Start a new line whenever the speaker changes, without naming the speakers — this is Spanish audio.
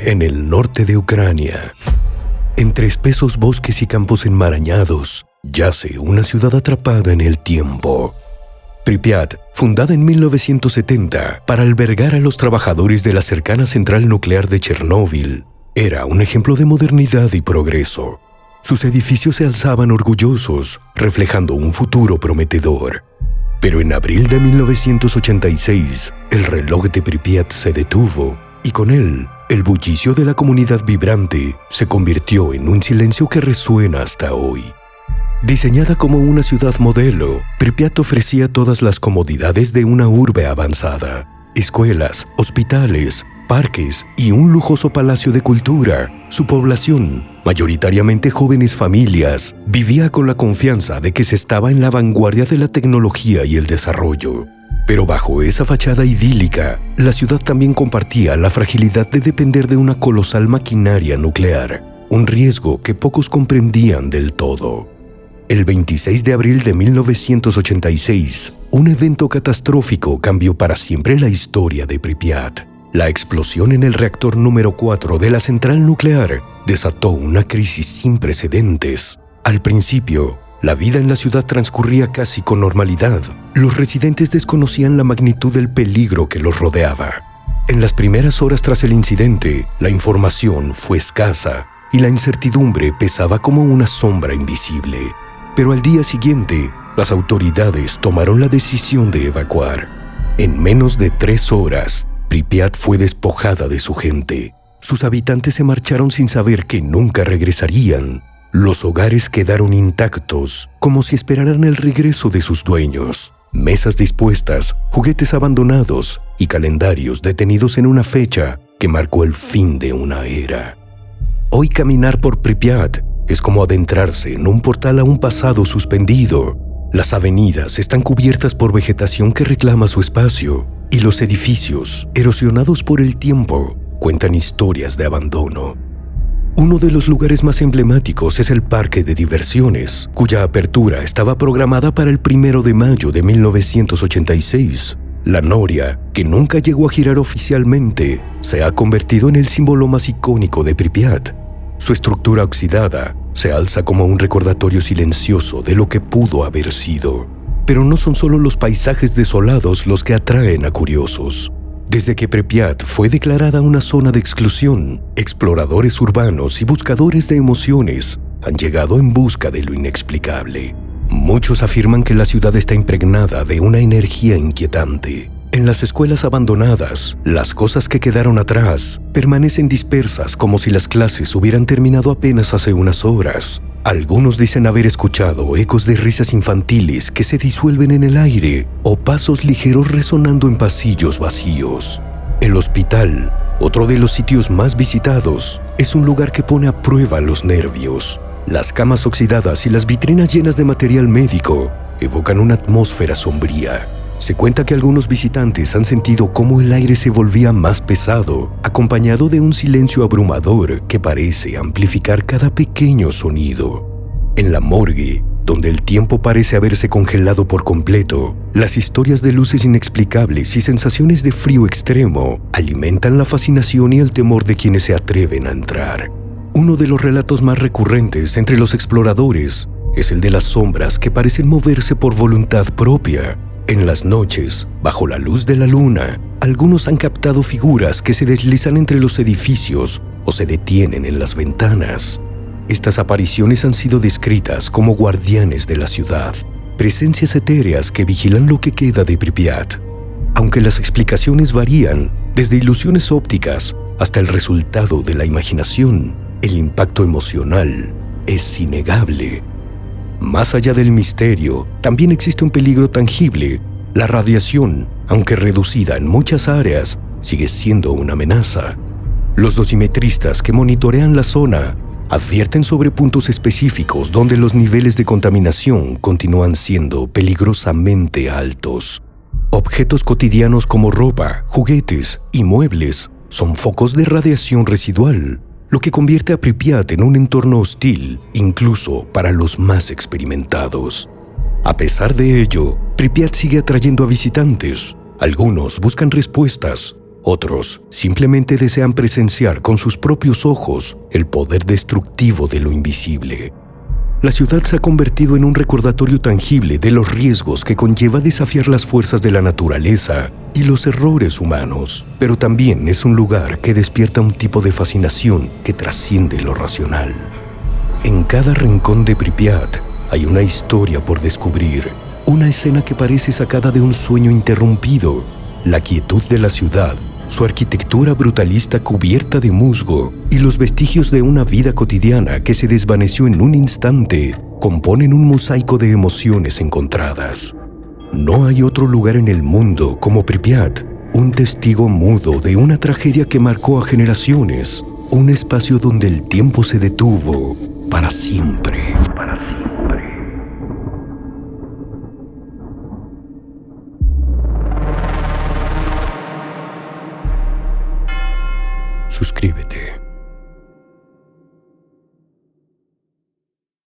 En el norte de Ucrania, entre espesos bosques y campos enmarañados, yace una ciudad atrapada en el tiempo. Pripyat, fundada en 1970 para albergar a los trabajadores de la cercana central nuclear de Chernóbil, era un ejemplo de modernidad y progreso. Sus edificios se alzaban orgullosos, reflejando un futuro prometedor. Pero en abril de 1986, el reloj de Pripyat se detuvo y con él, el bullicio de la comunidad vibrante se convirtió en un silencio que resuena hasta hoy. Diseñada como una ciudad modelo, Pripyat ofrecía todas las comodidades de una urbe avanzada: escuelas, hospitales, parques y un lujoso palacio de cultura. Su población, mayoritariamente jóvenes familias, vivía con la confianza de que se estaba en la vanguardia de la tecnología y el desarrollo. Pero bajo esa fachada idílica, la ciudad también compartía la fragilidad de depender de una colosal maquinaria nuclear, un riesgo que pocos comprendían del todo. El 26 de abril de 1986, un evento catastrófico cambió para siempre la historia de Pripyat. La explosión en el reactor número 4 de la central nuclear desató una crisis sin precedentes. Al principio, la vida en la ciudad transcurría casi con normalidad. Los residentes desconocían la magnitud del peligro que los rodeaba. En las primeras horas tras el incidente, la información fue escasa y la incertidumbre pesaba como una sombra invisible. Pero al día siguiente, las autoridades tomaron la decisión de evacuar. En menos de 3 horas, Pripyat fue despojada de su gente. Sus habitantes se marcharon sin saber que nunca regresarían. Los hogares quedaron intactos, como si esperaran el regreso de sus dueños. Mesas dispuestas, juguetes abandonados y calendarios detenidos en una fecha que marcó el fin de una era. Hoy caminar por Pripyat es como adentrarse en un portal a un pasado suspendido. Las avenidas están cubiertas por vegetación que reclama su espacio y los edificios, erosionados por el tiempo, cuentan historias de abandono. Uno de los lugares más emblemáticos es el parque de diversiones, cuya apertura estaba programada para el 1 de mayo de 1986. La noria, que nunca llegó a girar oficialmente, se ha convertido en el símbolo más icónico de Pripyat. Su estructura oxidada se alza como un recordatorio silencioso de lo que pudo haber sido. Pero no son solo los paisajes desolados los que atraen a curiosos. Desde que Pripyat fue declarada una zona de exclusión, exploradores urbanos y buscadores de emociones han llegado en busca de lo inexplicable. Muchos afirman que la ciudad está impregnada de una energía inquietante. En las escuelas abandonadas, las cosas que quedaron atrás permanecen dispersas como si las clases hubieran terminado apenas hace unas horas. Algunos dicen haber escuchado ecos de risas infantiles que se disuelven en el aire o pasos ligeros resonando en pasillos vacíos. El hospital, otro de los sitios más visitados, es un lugar que pone a prueba los nervios. Las camas oxidadas y las vitrinas llenas de material médico evocan una atmósfera sombría. Se cuenta que algunos visitantes han sentido cómo el aire se volvía más pesado, acompañado de un silencio abrumador que parece amplificar cada pequeño sonido. En la morgue, donde el tiempo parece haberse congelado por completo, las historias de luces inexplicables y sensaciones de frío extremo alimentan la fascinación y el temor de quienes se atreven a entrar. Uno de los relatos más recurrentes entre los exploradores es el de las sombras que parecen moverse por voluntad propia. En las noches, bajo la luz de la luna, algunos han captado figuras que se deslizan entre los edificios o se detienen en las ventanas. Estas apariciones han sido descritas como guardianes de la ciudad, presencias etéreas que vigilan lo que queda de Pripyat. Aunque las explicaciones varían, desde ilusiones ópticas hasta el resultado de la imaginación, el impacto emocional es innegable. Más allá del misterio, también existe un peligro tangible. La radiación, aunque reducida en muchas áreas, sigue siendo una amenaza. Los dosimetristas que monitorean la zona advierten sobre puntos específicos donde los niveles de contaminación continúan siendo peligrosamente altos. Objetos cotidianos como ropa, juguetes y muebles son focos de radiación residual, lo que convierte a Pripyat en un entorno hostil, incluso para los más experimentados. A pesar de ello, Pripyat sigue atrayendo a visitantes. Algunos buscan respuestas, Otros simplemente desean presenciar con sus propios ojos el poder destructivo de lo invisible. La ciudad se ha convertido en un recordatorio tangible de los riesgos que conlleva desafiar las fuerzas de la naturaleza y los errores humanos, pero también es un lugar que despierta un tipo de fascinación que trasciende lo racional. En cada rincón de Pripyat hay una historia por descubrir, una escena que parece sacada de un sueño interrumpido, la quietud de la ciudad, su arquitectura brutalista cubierta de musgo y los vestigios de una vida cotidiana que se desvaneció en un instante componen un mosaico de emociones encontradas. No hay otro lugar en el mundo como Pripyat, un testigo mudo de una tragedia que marcó a generaciones, un espacio donde el tiempo se detuvo para siempre. Suscríbete.